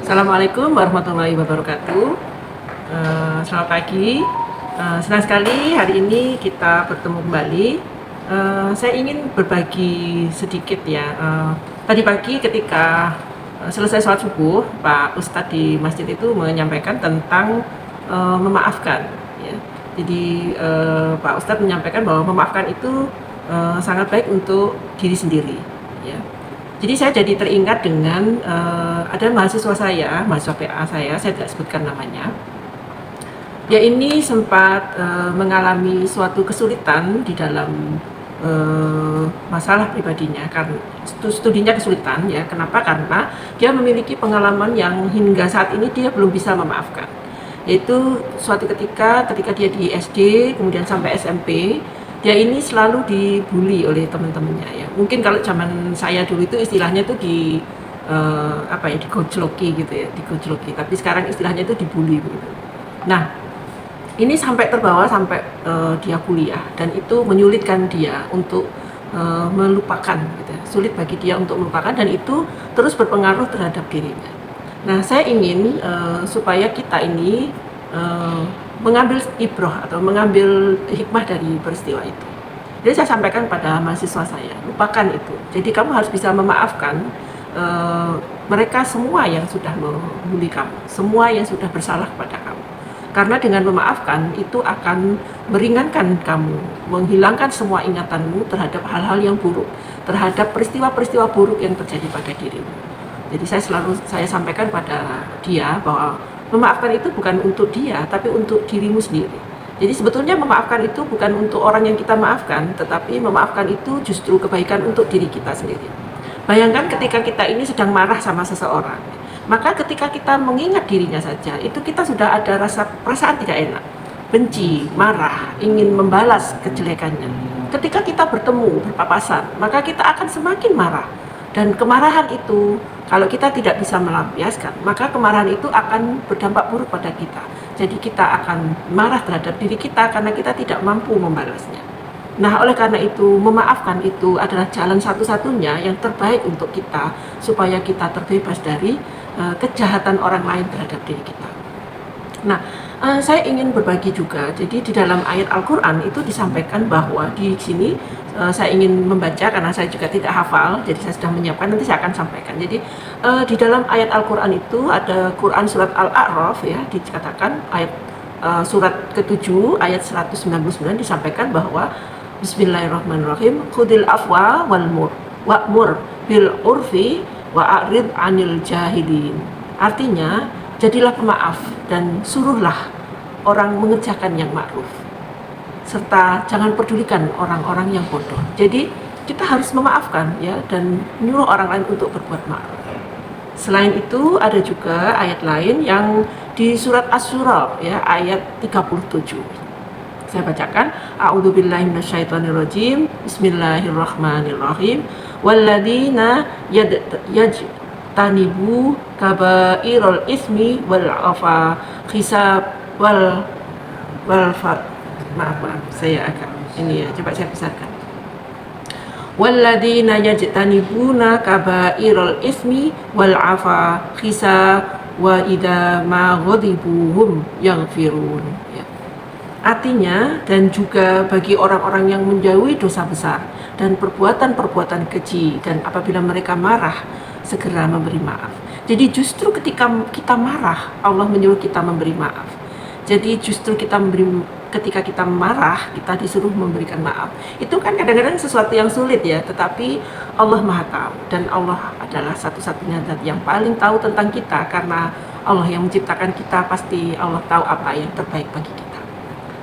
Assalamualaikum warahmatullahi wabarakatuh. Selamat pagi. Senang sekali hari ini kita bertemu kembali. Saya ingin berbagi sedikit ya. Tadi pagi ketika selesai sholat subuh, Pak Ustadz di masjid itu menyampaikan tentang memaafkan. Ya. Jadi Pak Ustadz menyampaikan bahwa memaafkan itu sangat baik untuk diri sendiri. Ya. Jadi saya jadi teringat dengan ada mahasiswa PA saya tidak sebutkan namanya. Dia ini sempat mengalami suatu kesulitan di dalam masalah pribadinya, karena studinya kesulitan ya. Kenapa? Karena dia memiliki pengalaman yang hingga saat ini dia belum bisa memaafkan. Yaitu suatu ketika dia di SD kemudian sampai SMP, dia ini selalu dibully oleh teman-temannya ya. Mungkin kalau zaman saya dulu itu istilahnya itu digojloki gitu ya, digojloki. Tapi sekarang istilahnya itu dibully gitu. Nah, ini sampai terbawa sampai dia kuliah, dan itu menyulitkan dia untuk melupakan gitu ya. Sulit bagi dia untuk melupakan, dan itu terus berpengaruh terhadap dirinya. Nah, saya ingin supaya kita ini mengambil ibroh atau mengambil hikmah dari peristiwa itu. Jadi saya sampaikan pada mahasiswa saya, lupakan itu. Jadi kamu harus bisa memaafkan mereka semua yang sudah membuli kamu, semua yang sudah bersalah kepada kamu. Karena dengan memaafkan itu akan meringankan kamu, menghilangkan semua ingatanmu terhadap hal-hal yang buruk, terhadap peristiwa-peristiwa buruk yang terjadi pada dirimu. Jadi saya sampaikan pada dia bahwa memaafkan itu bukan untuk dia, tapi untuk dirimu sendiri. Jadi sebetulnya memaafkan itu bukan untuk orang yang kita maafkan, tetapi memaafkan itu justru kebaikan untuk diri kita sendiri. Bayangkan ketika kita ini sedang marah sama seseorang, maka ketika kita mengingat dirinya saja, itu kita sudah ada perasaan tidak enak, benci, marah, ingin membalas kejelekannya. Ketika kita bertemu, berpapasan, maka kita akan semakin marah. Dan kemarahan itu, kalau kita tidak bisa melampiaskan, maka kemarahan itu akan berdampak buruk pada kita. Jadi kita akan marah terhadap diri kita karena kita tidak mampu membalasnya. Nah, oleh karena itu, memaafkan itu adalah jalan satu-satunya yang terbaik untuk kita, supaya kita terbebas dari kejahatan orang lain terhadap diri kita. Nah, saya ingin berbagi juga. Jadi di dalam ayat Al-Quran itu disampaikan bahwa di sini saya ingin membaca karena saya juga tidak hafal, jadi saya sudah menyiapkan, nanti saya akan sampaikan. Jadi di dalam ayat Al-Quran itu ada Quran surat Al-A'raf ya, dikatakan ayat surat ke-7 ayat 199 disampaikan bahwa Bismillahirrahmanirrahim, khudil afwa wa'mur bil urfi wa'arid anil jahilin. Artinya, jadilah pemaaf dan suruhlah orang mengerjakan yang ma'ruf, serta jangan pedulikan orang-orang yang bodoh. Jadi kita harus memaafkan ya, dan menyuruh orang lain untuk berbuat ma'ruf. Selain itu ada juga ayat lain yang di surat Asy-Syura ya, ayat 37. Saya bacakan, a'udzubillahi minasyaitonirrajim, bismillahirrahmanirrahim, walladzina yajtanibu kaba'irul ismi wal fahisha maaf saya agak ini ya, coba saya besarkan. Walladzina yajtanibuna kaba'irul ismi wal fahisha wa idza ma ghadibu hum yaghfirun ya. Artinya, dan juga bagi orang-orang yang menjauhi dosa besar dan perbuatan-perbuatan keji, dan apabila mereka marah, segera memberi maaf. Jadi justru ketika kita marah, Allah menyuruh kita memberi maaf. Jadi justru ketika kita marah, kita disuruh memberikan maaf. Itu kan kadang-kadang sesuatu yang sulit ya, tetapi Allah Maha Tahu, dan Allah adalah satu-satunya zat yang paling tahu tentang kita, karena Allah yang menciptakan kita, pasti Allah tahu apa yang terbaik bagi kita.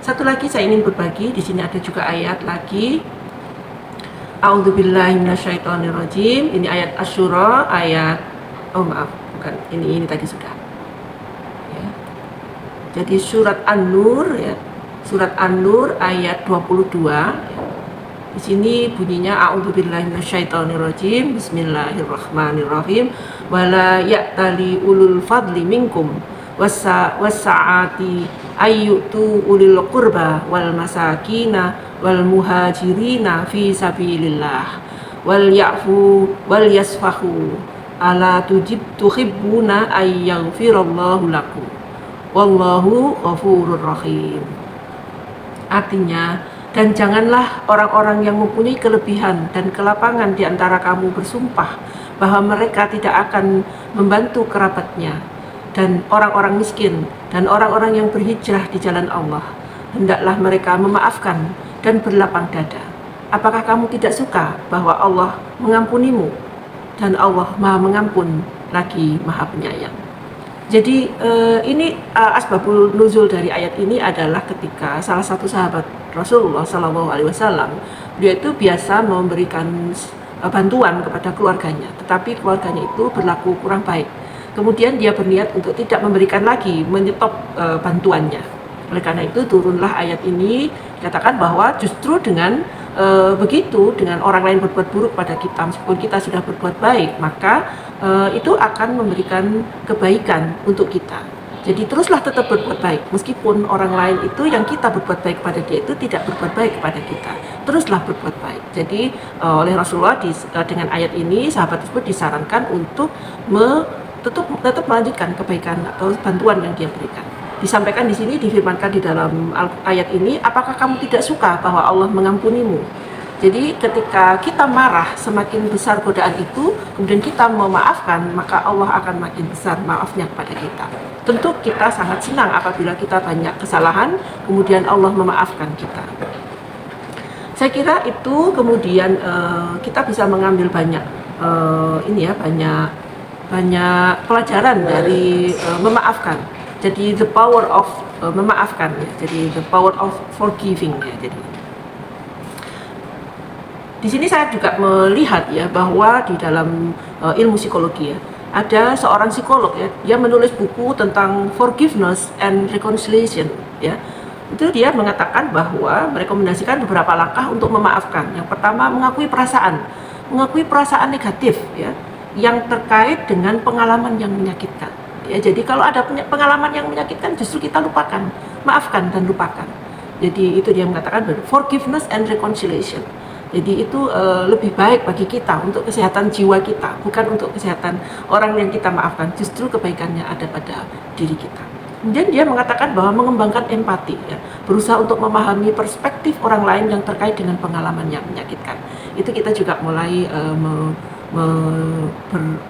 Satu lagi saya ingin berbagi, di sini ada juga ayat lagi. A'udzubillahi minasyaitonirrajim. Ini ayat Asy-Syura ayat bukan. Ini tadi sudah. Ya. Jadi surat An-Nur ya. Surat An-Nur ayat 22 ya. Di sini bunyinya a'udzubillahi minasyaitonirrajim. Bismillahirrahmanirrahim. Wala ya'tali ulul fadli minkum wasa'ati ayyutu ulil qurba wal masakina wal muhajirina fi sabilillah wal ya'fu wal yasfahu ala tuhibbuna ayyaghfirallahu lakum wallahu ghafurur rahim. Artinya, dan janganlah orang-orang yang mempunyai kelebihan dan kelapangan di antara kamu bersumpah bahwa mereka tidak akan membantu kerabatnya dan orang-orang miskin dan orang-orang yang berhijrah di jalan Allah. Hendaklah mereka memaafkan dan berlapang dada. Apakah kamu tidak suka bahwa Allah mengampunimu dan Allah Maha Mengampun lagi Maha Penyayang? Jadi ini asbabul nuzul dari ayat ini adalah ketika salah satu sahabat Rasulullah SAW, dia itu biasa memberikan bantuan kepada keluarganya, tetapi keluarganya itu berlaku kurang baik. Kemudian dia berniat untuk tidak memberikan lagi, menyetop bantuannya. Oleh karena itu turunlah ayat ini, dikatakan bahwa justru dengan begitu, dengan orang lain berbuat buruk pada kita, meskipun kita sudah berbuat baik, maka itu akan memberikan kebaikan untuk kita. Jadi teruslah tetap berbuat baik, meskipun orang lain itu yang kita berbuat baik kepada dia itu tidak berbuat baik kepada kita. Teruslah berbuat baik. Jadi oleh Rasulullah dengan ayat ini, sahabat tersebut disarankan untuk tetap melanjutkan kebaikan atau bantuan yang dia berikan. Disampaikan di sini, difirmankan di dalam ayat ini, apakah kamu tidak suka bahwa Allah mengampunimu? Jadi ketika kita marah, semakin besar godaan itu, kemudian kita memaafkan, maka Allah akan makin besar maafnya kepada kita. Tentu kita sangat senang apabila kita banyak kesalahan, kemudian Allah memaafkan kita. Saya kira itu kemudian kita bisa mengambil banyak banyak pelajaran dari memaafkan. Jadi the power of memaafkan, ya. Jadi the power of forgiving, ya. Jadi di sini saya juga melihat ya bahwa di dalam ilmu psikologi ya, ada seorang psikolog ya, dia menulis buku tentang forgiveness and reconciliation ya. Itu dia mengatakan bahwa merekomendasikan beberapa langkah untuk memaafkan. Yang pertama, mengakui perasaan negatif ya, yang terkait dengan pengalaman yang menyakitkan. Ya, jadi kalau ada pengalaman yang menyakitkan, justru kita lupakan, maafkan dan lupakan. Jadi itu dia mengatakan forgiveness and reconciliation. Jadi itu lebih baik bagi kita untuk kesehatan jiwa kita, bukan untuk kesehatan orang yang kita maafkan. Justru kebaikannya ada pada diri kita. Kemudian dia mengatakan bahwa mengembangkan empati, ya, berusaha untuk memahami perspektif orang lain yang terkait dengan pengalaman yang menyakitkan. Itu kita juga mulai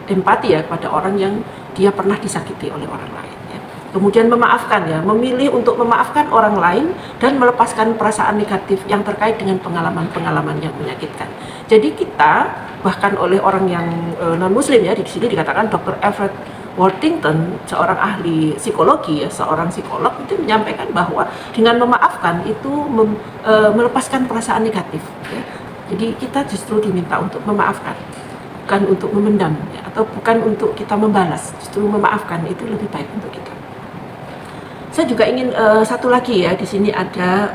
berempati ya kepada orang yang dia pernah disakiti oleh orang lain. Ya. Kemudian memaafkan ya, memilih untuk memaafkan orang lain dan melepaskan perasaan negatif yang terkait dengan pengalaman-pengalaman yang menyakitkan. Jadi kita bahkan oleh orang yang non-muslim ya, di sini dikatakan Dr. Everett Worthington, seorang ahli psikologi ya, seorang psikolog itu menyampaikan bahwa dengan memaafkan itu melepaskan perasaan negatif ya. Jadi kita justru diminta untuk memaafkan, bukan untuk memendam ya, atau bukan untuk kita membalas, justru memaafkan itu lebih baik untuk kita. Saya juga ingin satu lagi ya, di sini ada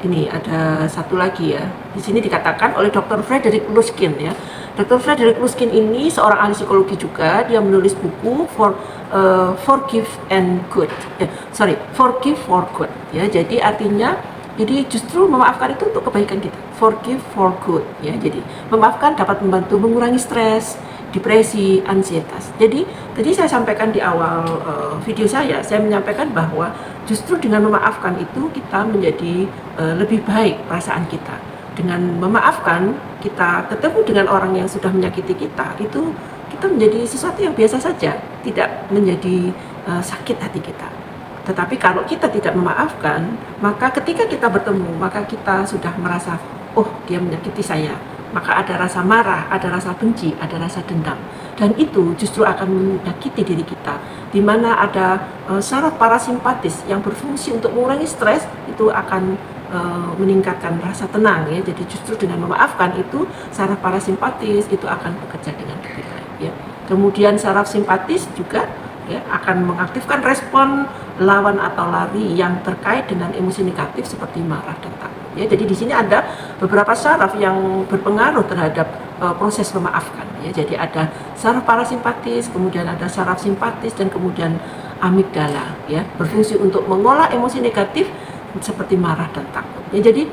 ada satu lagi ya. Di sini dikatakan oleh Dr. Frederick Luskin ya. Dr. Frederick Luskin ini seorang ahli psikologi juga. Dia menulis buku Forgive for Good. Ya, jadi artinya, jadi justru memaafkan itu untuk kebaikan kita. Forgive for good. Ya, jadi memaafkan dapat membantu mengurangi stres, depresi, ansietas. Jadi tadi saya sampaikan di awal video saya menyampaikan bahwa justru dengan memaafkan itu kita menjadi lebih baik perasaan kita. Dengan memaafkan, kita ketemu dengan orang yang sudah menyakiti kita, itu kita menjadi sesuatu yang biasa saja, tidak menjadi sakit hati kita. Tetapi kalau kita tidak memaafkan, maka ketika kita bertemu, maka kita sudah merasa, oh dia menyakiti saya. Maka ada rasa marah, ada rasa benci, ada rasa dendam. Dan itu justru akan menyakiti diri kita. Di mana ada saraf parasimpatis yang berfungsi untuk mengurangi stres, itu akan meningkatkan rasa tenang ya. Jadi justru dengan memaafkan itu saraf parasimpatis itu akan bekerja dengan lebih baik ya. Kemudian saraf simpatis juga ya akan mengaktifkan respon lawan atau lari yang terkait dengan emosi negatif seperti marah dan takut ya. Jadi di sini ada beberapa saraf yang berpengaruh terhadap proses memaafkan ya. Jadi ada saraf parasimpatis, kemudian ada saraf simpatis, dan kemudian amigdala ya, berfungsi untuk mengolah emosi negatif seperti marah dan takut ya. Jadi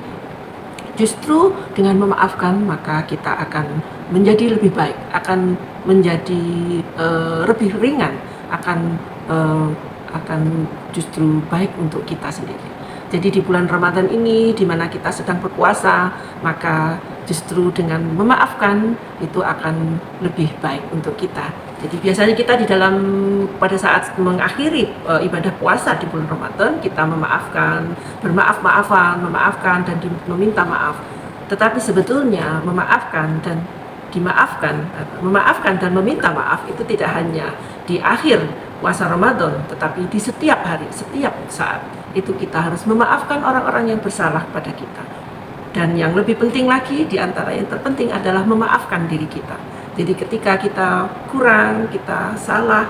Justru dengan memaafkan maka kita akan menjadi lebih baik, akan menjadi lebih ringan, akan eh, akan justru baik untuk kita sendiri. Jadi di bulan Ramadan ini di mana kita sedang berpuasa, maka justru dengan memaafkan itu akan lebih baik untuk kita. Jadi biasanya kita di dalam pada saat mengakhiri ibadah puasa di bulan Ramadan, kita memaafkan, bermaaf-maafan, memaafkan dan meminta maaf. Tetapi sebetulnya memaafkan dan meminta maaf itu tidak hanya di akhir puasa Ramadan, tetapi di setiap hari, setiap saat itu kita harus memaafkan orang-orang yang bersalah pada kita. Dan yang lebih penting lagi, di antara yang terpenting adalah memaafkan diri kita. Jadi ketika kita kurang, kita salah,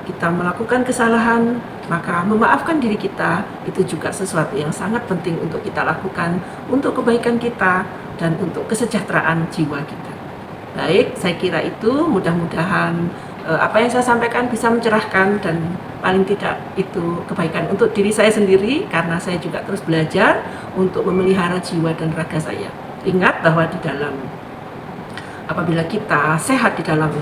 kita melakukan kesalahan, maka memaafkan diri kita itu juga sesuatu yang sangat penting untuk kita lakukan untuk kebaikan kita dan untuk kesejahteraan jiwa kita. Baik, saya kira itu mudah-mudahan apa yang saya sampaikan bisa mencerahkan dan paling tidak itu kebaikan untuk diri saya sendiri karena saya juga terus belajar untuk memelihara jiwa dan raga saya. Ingat bahwa apabila kita sehat di dalam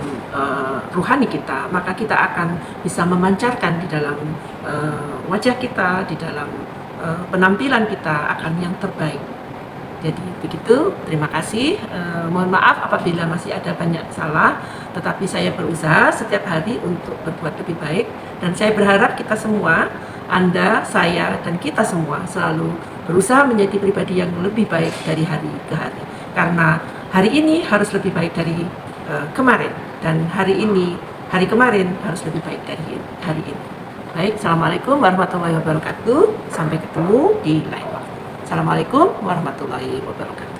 ruhani kita, maka kita akan bisa memancarkan di dalam wajah kita, di dalam penampilan kita akan yang terbaik. Jadi begitu, terima kasih. Mohon maaf apabila masih ada banyak salah, tetapi saya berusaha setiap hari untuk berbuat lebih baik. Dan saya berharap kita semua, Anda, saya, dan kita semua selalu berusaha menjadi pribadi yang lebih baik dari hari ke hari. Karena hari ini harus lebih baik dari kemarin, dan hari kemarin harus lebih baik dari hari ini. Baik, Assalamualaikum warahmatullahi wabarakatuh. Sampai ketemu di lain waktu. Assalamualaikum warahmatullahi wabarakatuh.